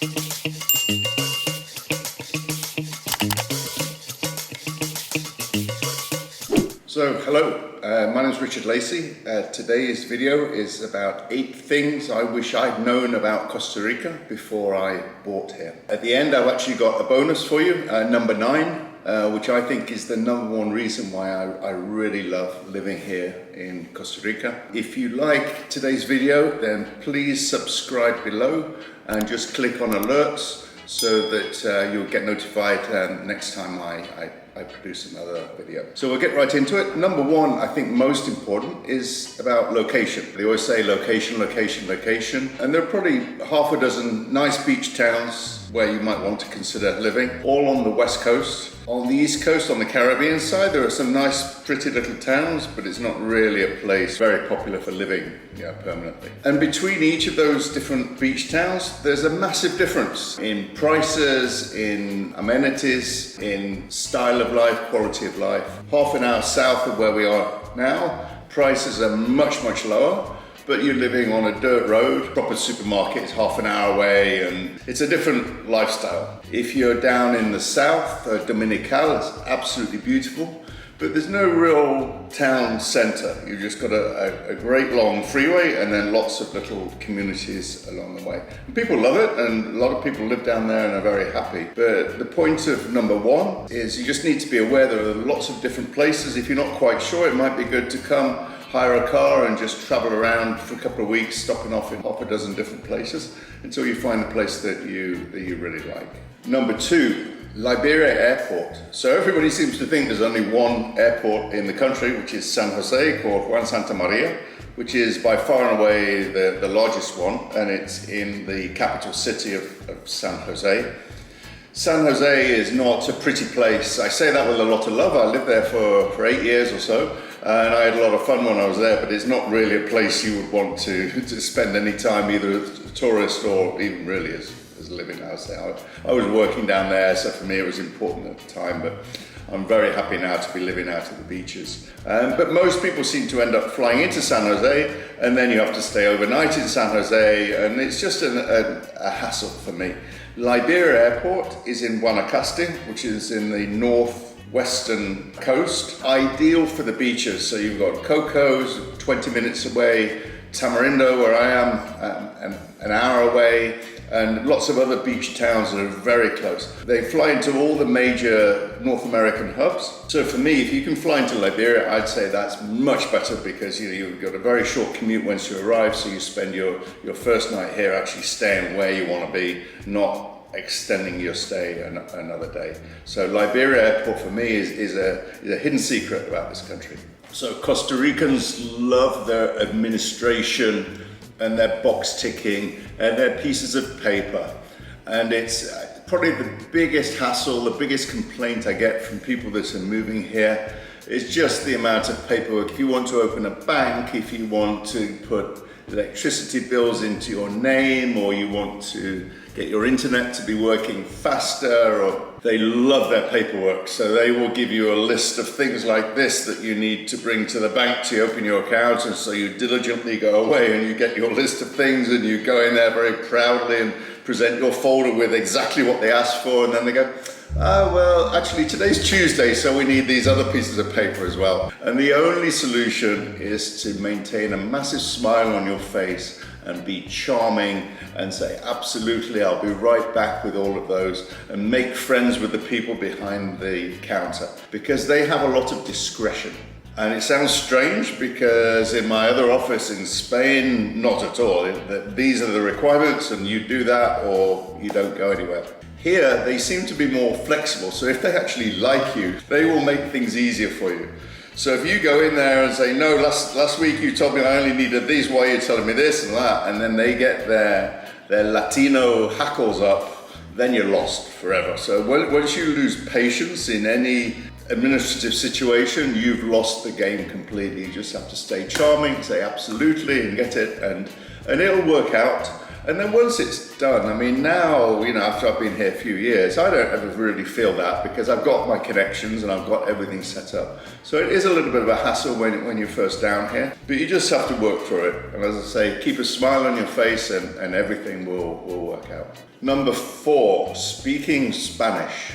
So, hello, my name is Richard Lacey. Today's video is about 8 things I wish I'd known about Costa Rica before I bought here. At the end, I've actually got a bonus for you, number 9, which I think is the #1 reason why I really love living here in Costa Rica. If you like today's video, then please subscribe below and just click on alerts so that you'll get notified next time I produce another video. So we'll get right into it. Number 1, I think most important, is about location. They always say location, location, location. And there are probably half a dozen nice beach towns where you might want to consider living, all on the west coast. On the east coast, on the Caribbean side, there are some nice, pretty little towns, but it's not really a place very popular for living, permanently. And between each of those different beach towns, there's a massive difference in prices, in amenities, in style of life, quality of life. Half an hour south of where we are now, prices are much, much lower. But you're living on a dirt road, proper supermarket is half an hour away, and it's a different lifestyle. If you're down in the south, Dominical is absolutely beautiful, but there's no real town center. You've just got a great long freeway and then lots of little communities along the way. And people love it, and a lot of people live down there and are very happy. But the point of number 1 is you just need to be aware there are lots of different places. If you're not quite sure, it might be good to come hire a car and just travel around for a couple of weeks, stopping off in half a dozen different places until you find a place that you really like. Number 2, Liberia Airport. So everybody seems to think there's only one airport in the country, which is San Jose, called Juan Santa Maria, which is by far and away the largest one, and it's in the capital city of San Jose. San Jose is not a pretty place. I say that with a lot of love. I lived there for 8 years or so, and I had a lot of fun when I was there, but it's not really a place you would want to spend any time, either as a tourist or even really as living out there. I was working down there, so for me it was important at the time, but I'm very happy now to be living out at the beaches. But most people seem to end up flying into San Jose, and then you have to stay overnight in San Jose, and it's just a hassle for me. Liberia Airport is in Guanacaste, which is in the northwestern coast. Ideal for the beaches. So you've got Cocos, 20 minutes away, Tamarindo, where I am, an hour away, and lots of other beach towns that are very close. They fly into all the major North American hubs. So for me, if you can fly into Liberia, I'd say that's much better, because you've got a very short commute once you arrive, so you spend your first night here actually staying where you want to be, not extending your stay another day. So Liberia Airport for me is a hidden secret about this country. So Costa Ricans love their administration and their box ticking and their pieces of paper. And it's probably the biggest hassle, the biggest complaint I get from people that are moving here is just the amount of paperwork. If you want to open a bank, if you want to put electricity bills into your name, or you want to get your internet to be working faster, or they love their paperwork, so they will give you a list of things like this that you need to bring to the bank to open your account, and so you diligently go away and you get your list of things and you go in there very proudly and present your folder with exactly what they asked for, and then they go, well, actually today's Tuesday, so we need these other pieces of paper as well. And the only solution is to maintain a massive smile on your face and be charming and say, absolutely, I'll be right back with all of those, and make friends with the people behind the counter, because they have a lot of discretion. And it sounds strange, because in my other office in Spain, not at all. These are the requirements, and you do that or you don't go anywhere. Here, they seem to be more flexible, so if they actually like you, they will make things easier for you. So if you go in there and say, no, last week you told me I only needed these, why are you telling me this and that? And then they get their Latino hackles up, then you're lost forever. So once you lose patience in any administrative situation, you've lost the game completely. You just have to stay charming, say absolutely and get it, and it'll work out. And then once it's done, I mean, now, you know, after I've been here a few years, I don't ever really feel that because I've got my connections and I've got everything set up. So it is a little bit of a hassle when you're first down here, but you just have to work through it. And as I say, keep a smile on your face and everything will work out. Number 4, speaking Spanish.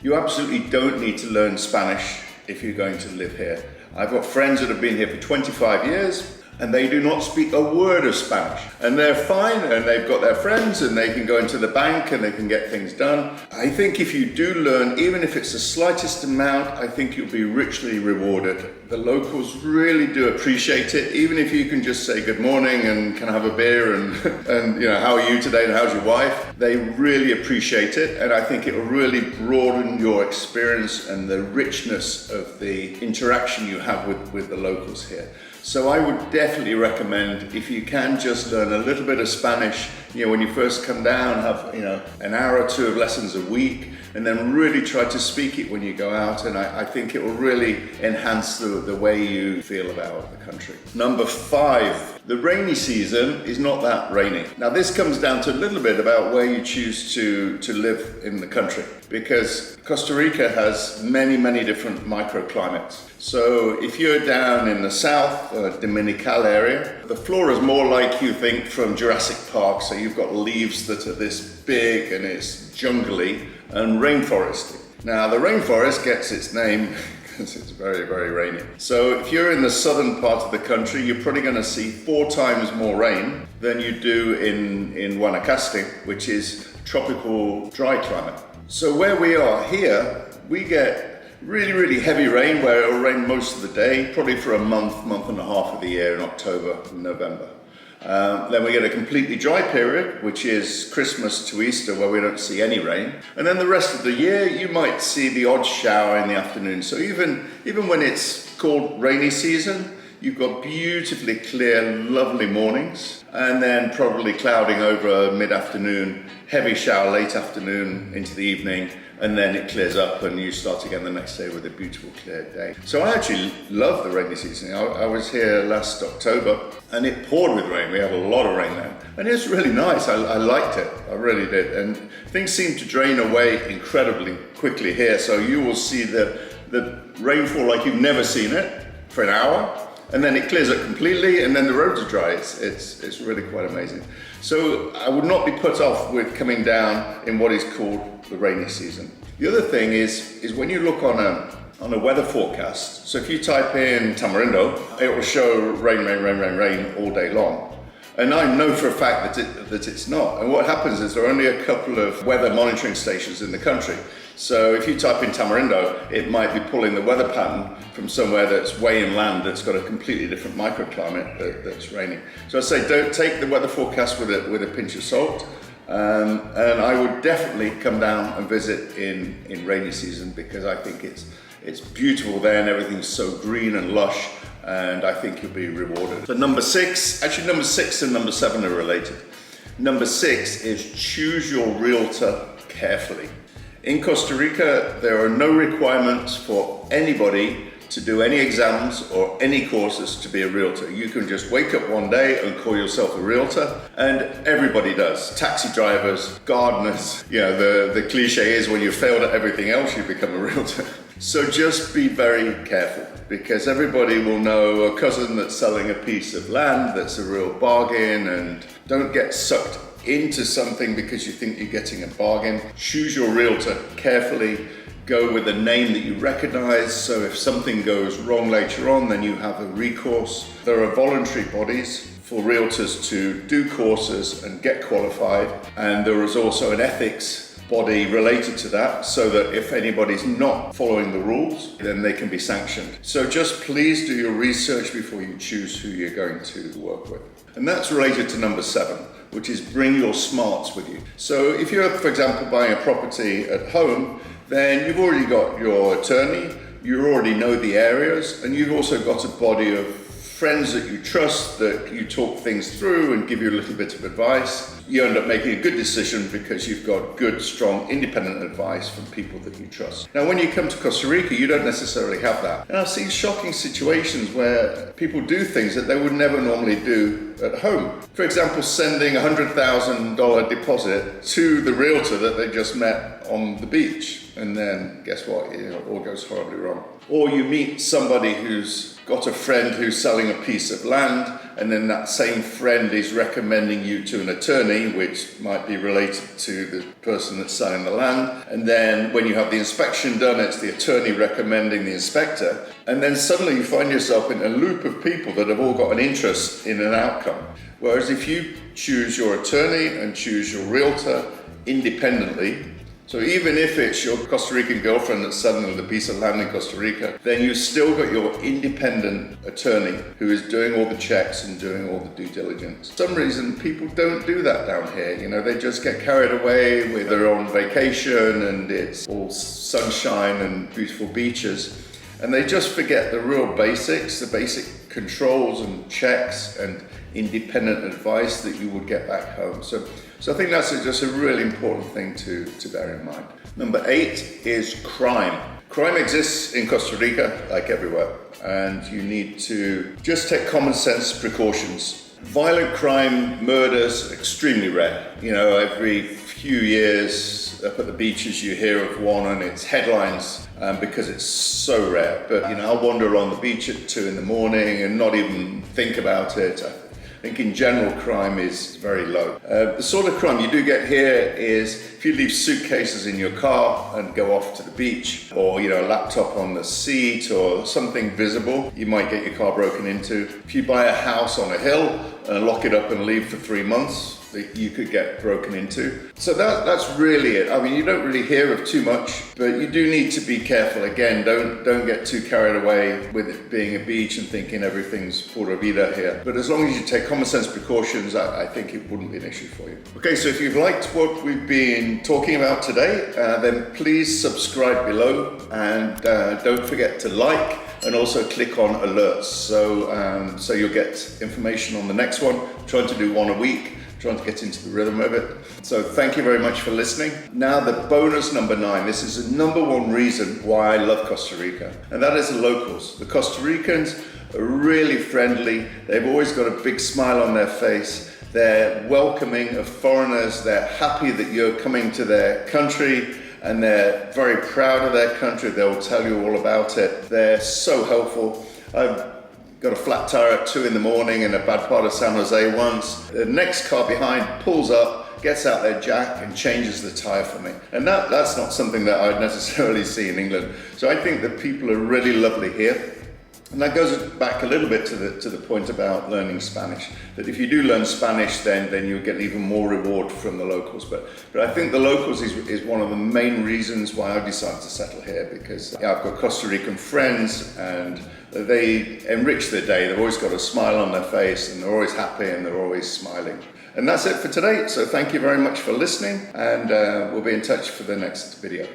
You absolutely don't need to learn Spanish if you're going to live here. I've got friends that have been here for 25 years and they do not speak a word of Spanish. And they're fine and they've got their friends and they can go into the bank and they can get things done. I think if you do learn, even if it's the slightest amount, I think you'll be richly rewarded. The locals really do appreciate it, even if you can just say good morning and can I have a beer and you know, how are you today and how's your wife? They really appreciate it, and I think it will really broaden your experience and the richness of the interaction you have with the locals here. So I would definitely recommend, if you can just learn a little bit of Spanish, you know, when you first come down, have, you know, an hour or 2 of lessons a week, and then really try to speak it when you go out, and I think it will really enhance the way you feel about the country. Number 5, the rainy season is not that rainy. Now this comes down to a little bit about where you choose to live in the country, because Costa Rica has many different microclimates. So if you're down in the south, Dominical area, the flora is more like you think from Jurassic Park. So you've got leaves that are this big and it's jungly and rainforesty. Now the rainforest gets its name because it's very rainy. So if you're in the southern part of the country, you're probably going to see 4 times more rain than you do in Guanacaste, which is tropical dry climate. So where we are here, we get really heavy rain, where it'll rain most of the day, probably for a month and a half of the year in October and November. Then we get a completely dry period, which is Christmas to Easter, where we don't see any rain. And then the rest of the year, you might see the odd shower in the afternoon. So even when it's called rainy season, you've got beautifully clear, lovely mornings, and then probably clouding over mid-afternoon, heavy shower late afternoon into the evening, and then it clears up and you start again the next day with a beautiful clear day. So I actually love the rainy season. I was here last October and it poured with rain. We had a lot of rain then. And it's really nice. I liked it. I really did. And things seem to drain away incredibly quickly here. So you will see the rainfall like you've never seen it for an hour. And then it clears up completely, and then the roads are dry. It's really quite amazing. So I would not be put off with coming down in what is called the rainy season. The other thing is when you look on a weather forecast, so if you type in Tamarindo, it will show rain all day long. And I know for a fact that it's not. And what happens is there are only a couple of weather monitoring stations in the country. So if you type in Tamarindo, it might be pulling the weather pattern from somewhere that's way inland that's got a completely different microclimate that's raining. So I say don't take the weather forecast with a pinch of salt. And I would definitely come down and visit in rainy season, because I think it's beautiful there and everything's so green and lush, and I think you'll be rewarded. So number 6 and number 7 are related. Number 6 is choose your realtor carefully. In Costa Rica, there are no requirements for anybody to do any exams or any courses to be a realtor. You can just wake up one day and call yourself a realtor, and everybody does. Taxi drivers, gardeners, you know, the cliche is when you've failed at everything else, you become a realtor. So just be very careful, because everybody will know a cousin that's selling a piece of land that's a real bargain, and don't get sucked into something because you think you're getting a bargain. Choose your realtor carefully. Go with a name that you recognize, so if something goes wrong later on, then you have a recourse. There are voluntary bodies for realtors to do courses and get qualified, and there is also an ethics body related to that, so that if anybody's not following the rules, then they can be sanctioned. So just please do your research before you choose who you're going to work with. And that's related to number 7, which is bring your smarts with you. So if you're, for example, buying a property at home, then you've already got your attorney, you already know the areas, and you've also got a body of friends that you trust, that you talk things through and give you a little bit of advice. You end up making a good decision because you've got good, strong, independent advice from people that you trust. Now, when you come to Costa Rica, you don't necessarily have that. And I've seen shocking situations where people do things that they would never normally do at home. For example, sending a $100,000 deposit to the realtor that they just met on the beach. And then guess what? It all goes horribly wrong. Or you meet somebody who's got a friend who's selling a piece of land, and then that same friend is recommending you to an attorney, which might be related to the person that's selling the land. And then when you have the inspection done, it's the attorney recommending the inspector. And then suddenly you find yourself in a loop of people that have all got an interest in an outcome. Whereas if you choose your attorney and choose your realtor independently, so even if it's your Costa Rican girlfriend that's selling the piece of land in Costa Rica, then you've still got your independent attorney who is doing all the checks and doing all the due diligence. For some reason, people don't do that down here. They just get carried away with their own vacation and it's all sunshine and beautiful beaches. And they just forget the real basics, the basic controls and checks and independent advice that you would get back home. So I think that's just a really important thing to bear in mind. Number 8 is crime. Crime exists in Costa Rica like everywhere, and you need to just take common sense precautions. Violent crime, murders, extremely rare. Every few years up at the beaches you hear of one and it's headlines because it's so rare. But I'll wander along the beach at 2 in the morning and not even think about it. I think in general crime is very low. The sort of crime you do get here is if you leave suitcases in your car and go off to the beach, or a laptop on the seat or something visible, you might get your car broken into. If you buy a house on a hill and lock it up and leave for 3 months, that you could get broken into. So that's really it. I mean, you don't really hear of too much, but you do need to be careful. Again, don't get too carried away with it being a beach and thinking everything's pura vida here. But as long as you take common sense precautions, I think it wouldn't be an issue for you. Okay, so if you've liked what we've been talking about today, then please subscribe below and don't forget to like and also click on alerts so you'll get information on the next one. I'm trying to do one a week. Trying to get into the rhythm of it. So thank you very much for listening. Now the bonus number 9. This is the number 1 reason why I love Costa Rica, and that is the locals. The Costa Ricans are really friendly. They've always got a big smile on their face. They're welcoming of foreigners. They're happy that you're coming to their country, and they're very proud of their country. They'll tell you all about it. They're so helpful. I've got a flat tire at 2 in the morning in a bad part of San Jose once. The next car behind pulls up, gets out their jack and changes the tire for me. And that's not something that I'd necessarily see in England. So I think that people are really lovely here. And that goes back a little bit to the point about learning Spanish, that if you do learn Spanish, then you'll get even more reward from the locals. But I think the locals is one of the main reasons why I decided to settle here, because I've got Costa Rican friends and they enrich their day. They've always got a smile on their face and they're always happy and they're always smiling. And that's it for today. So thank you very much for listening, and we'll be in touch for the next video.